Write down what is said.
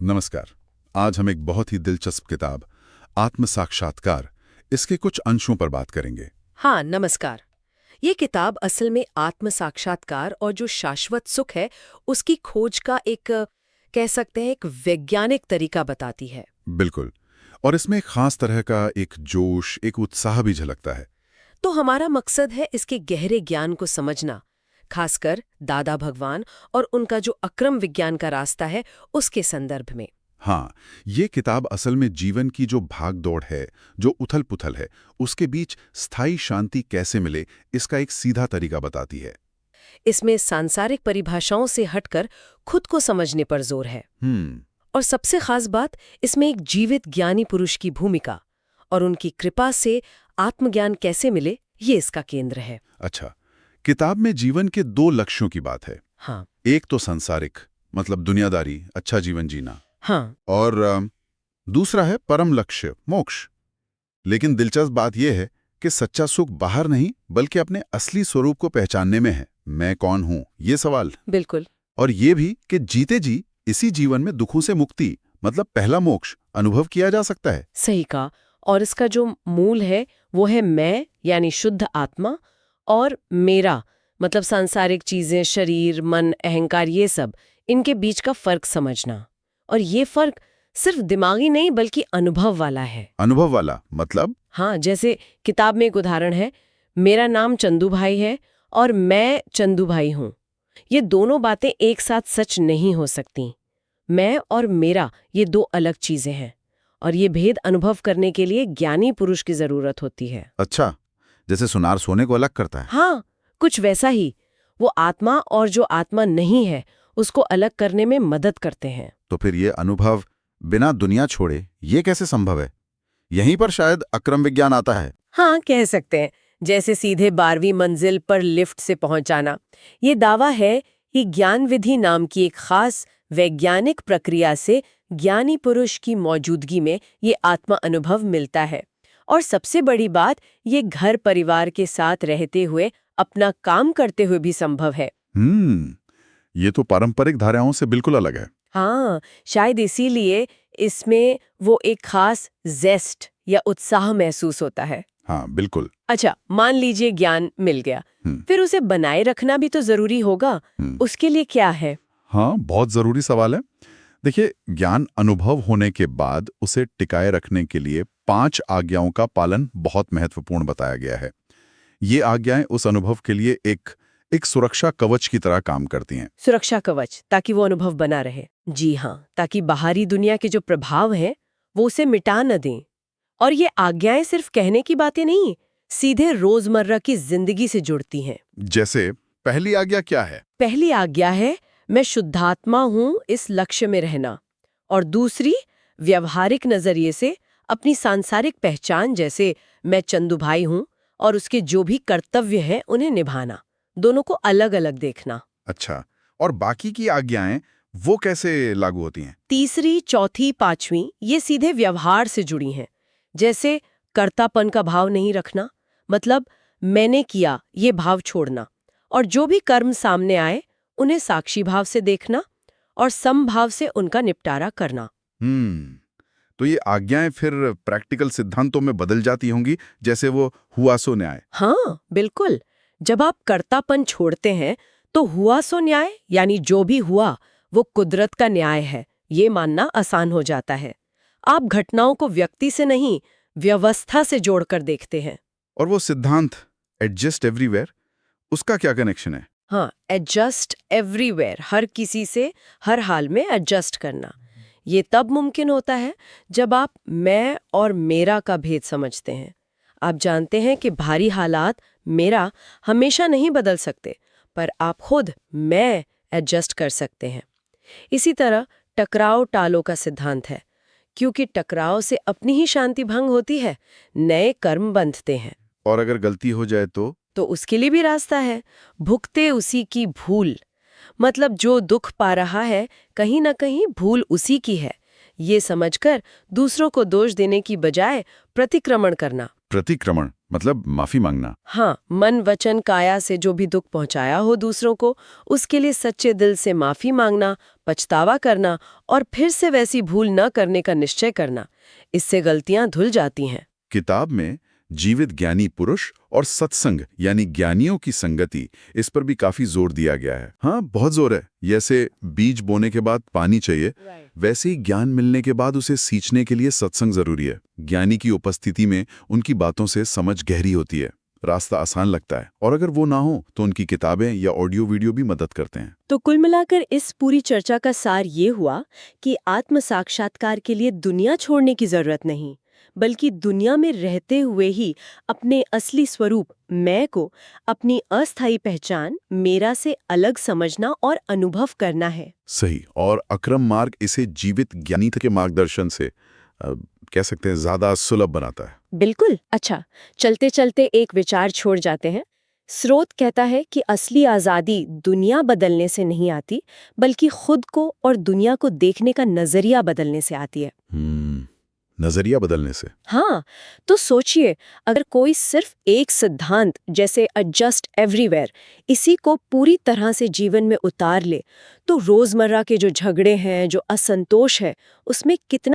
नमस्कार। आज हम एक बहुत ही दिलचस्प किताब आत्म साक्षात्कार इसके कुछ अंशों पर बात करेंगे। हाँ, नमस्कार। ये किताब असल में आत्म साक्षात्कार और जो शाश्वत सुख है उसकी खोज का एक कह सकते हैं एक वैज्ञानिक तरीका बताती है। बिल्कुल। और इसमें एक खास तरह का एक जोश, एक उत्साह भी झलकता है। तो हमारा मकसद है इसके गहरे ज्ञान को समझना, खासकर दादा भगवान और उनका जो अक्रम विज्ञान का रास्ता है उसके संदर्भ में। हाँ, ये किताब असल में जीवन की जो भाग दौड़ है, जो उथल पुथल है, उसके बीच स्थायी शांति कैसे मिले, इसका एक सीधा तरीका बताती है। इसमें सांसारिक परिभाषाओं से हटकर खुद को समझने पर जोर है। और सबसे खास बात, इसमें एक जीवित ज्ञानी पुरुष की भूमिका और उनकी कृपा से आत्मज्ञान कैसे मिले, ये इसका केंद्र है। अच्छा, किताब में जीवन के दो लक्ष्यों की बात है। हाँ। एक तो सांसारिक, मतलब दुनियादारी, अच्छा जीवन जीना। हाँ। और दूसरा है परम लक्ष्य, मोक्ष। लेकिन दिलचस्प बात यह है कि सच्चा सुख बाहर नहीं, बल्कि अपने असली स्वरूप को पहचानने में है। मैं कौन हूं, ये सवाल। बिल्कुल। और ये भी कि जीते जी इसी जीवन में दुखों से मुक्ति, मतलब पहला मोक्ष, अनुभव किया जा सकता है। सही कहा। और इसका जो मूल है वो है मैं यानी शुद्ध आत्मा, और मेरा मतलब सांसारिक चीजें, शरीर, मन, अहंकार, ये सब, इनके बीच का फर्क समझना। और ये फर्क सिर्फ दिमागी नहीं बल्कि अनुभव वाला है। अनुभव वाला मतलब? हाँ, जैसे किताब में एक उदाहरण है, मेरा नाम चंदू भाई है और मैं चंदू भाई हूँ। ये दोनों बातें एक साथ सच नहीं हो सकती। मैं और मेरा ये दो अलग चीजें हैं, और ये भेद अनुभव करने के लिए ज्ञानी पुरुष की जरूरत होती है। अच्छा, जैसे सुनार सोने को अलग करता है। हाँ, कुछ वैसा ही। वो आत्मा और जो आत्मा नहीं है उसको अलग करने में मदद करते हैं। तो फिर ये अनुभव बिना दुनिया छोड़े ये कैसे संभव है? यहीं पर शायद अक्रम विज्ञान आता है। हाँ, कह सकते हैं। जैसे सीधे 12वीं मंजिल पर लिफ्ट से पहुंच जाना। ये दावा है कि ज्ञान विधि नाम की एक खास वैज्ञानिक प्रक्रिया से ज्ञानी पुरुष की मौजूदगी में ये आत्मा अनुभव मिलता है। और सबसे बड़ी बात, ये घर परिवार के साथ रहते हुए, अपना काम करते हुए भी संभव है। ये तो पारंपरिक धाराओं से बिल्कुल अलग है। हाँ, शायद इसीलिए इसमें वो एक खास जेस्ट या उत्साह महसूस होता है। हाँ, बिल्कुल। अच्छा, मान लीजिए ज्ञान मिल गया, फिर उसे बनाए रखना भी तो जरूरी होगा। उसके लिए क्या है? हाँ, बहुत जरूरी सवाल है। देखिए, ज्ञान अनुभव होने के बाद उसे टिकाए रखने के लिए 5 आज्ञाओं का पालन बहुत महत्वपूर्ण बताया गया है। ये आज्ञाएं उस अनुभव के लिए एक सुरक्षा कवच की तरह काम करती हैं। सुरक्षा कवच, ताकि वो अनुभव बना रहे। जी हाँ, ताकि बाहरी दुनिया के जो प्रभाव हैं वो उसे मिटा न दें। और ये आज्ञाएं सिर्फ कहने की बातें नहीं, सीधे रोजमर्रा की जिंदगी से जुड़ती हैं। जैसे पहली आज्ञा क्या है? पहली आज्ञा है, मैं शुद्धात्मा हूं, इस लक्ष्य में रहना। और दूसरी, व्यवहारिक नजरिए से अपनी सांसारिक पहचान, जैसे मैं चंदू भाई हूं, और उसके जो भी कर्तव्य हैं उन्हें निभाना। दोनों को अलग अलग देखना। अच्छा, और बाकी की आज्ञाएं वो कैसे लागू होती हैं? तीसरी, चौथी, पांचवी ये सीधे व्यवहार से जुड़ी हैं। जैसे कर्तापन का भाव नहीं रखना, मतलब मैंने किया ये भाव छोड़ना। और जो भी कर्म सामने आए उन्हें साक्षी भाव से देखना और समभाव से उनका निपटारा करना। तो ये आज्ञाएं फिर प्रैक्टिकल सिद्धांतों में बदल जाती होंगी, जैसे वो हुआ सो न्याय। हाँ, बिल्कुल। जब आप कर्तापन छोड़ते हैं तो हुआ सो न्याय, यानी जो भी हुआ वो कुदरत का न्याय है, ये मानना आसान हो जाता है। आप घटनाओं को व्यक्ति से नहीं, व्यवस्था से जोड़कर देखते हैं। और वो सिद्धांत एडजस्ट एवरीवेयर, उसका क्या कनेक्शन है? हाँ, एडजस्ट एवरीवेयर, हर किसी से हर हाल में एडजस्ट करना। ये तब मुमकिन होता है जब आप मैं और मेरा का भेद समझते हैं। आप जानते हैं कि भारी हालात मेरा हमेशा नहीं बदल सकते, पर आप खुद मैं एडजस्ट कर सकते हैं। इसी तरह टकराव टालो का सिद्धांत है, क्योंकि टकराव से अपनी ही शांति भंग होती है, नए कर्म बंधते हैं। और अगर गलती हो जाए तो उसके लिए भी रास्ता है, भुगते उसी की भूल। मतलब जो दुख पा रहा है कहीं ना कहीं भूल उसी की है, ये समझकर दूसरों को दोष देने की बजाय प्रतिक्रमण करना। प्रतिक्रमण मतलब माफी मांगना। हाँ, मन वचन काया से जो भी दुख पहुंचाया हो दूसरों को, उसके लिए सच्चे दिल से माफी मांगना, पछतावा करना और फिर से वैसी भूल न करने का निश्चय करना। इससे गलतियां धुल जाती हैं। किताब में जीवित ज्ञानी पुरुष और सत्संग यानी ज्ञानियों की संगति, इस पर भी काफी जोर दिया गया है। हाँ, बहुत जोर है। जैसे बीज बोने के बाद पानी चाहिए, वैसे ही ज्ञान मिलने के बाद उसे सींचने के लिए सत्संग जरूरी है। ज्ञानी की उपस्थिति में उनकी बातों से समझ गहरी होती है, रास्ता आसान लगता है, और अगर वो ना हो तो उनकी किताबें या ऑडियो वीडियो भी मदद करते हैं। तो कुल मिलाकर इस पूरी चर्चा का सार ये हुआ कि आत्म साक्षात्कार के लिए दुनिया छोड़ने की जरूरत नहीं, बल्कि दुनिया में रहते हुए ही अपने असली स्वरूप मैं को, अपनी अस्थायी पहचान मेरा से अलग समझना और अनुभव करना है। सही। और अक्रम मार्ग इसे जीवित ज्ञानी के मार्गदर्शन से कह सकते हैं ज्यादा सुलभ बनाता है। बिल्कुल। अच्छा, चलते चलते एक विचार छोड़ जाते हैं। स्रोत कहता है कि असली आजादी दुनिया बदलने से नहीं आती, बल्कि खुद को और दुनिया को देखने का नजरिया बदलने से आती है। नजरिया बदलने से। हाँ, तो सोचिए, अगर कोई सिर्फ एक सिद्धांत जैसे एडजस्ट एवरीवेयर इसी को पूरी तरह से जीवन में उतार ले, तो रोजमर्रा के जो झगड़े हैं, जो असंतोष है, उसमें कितना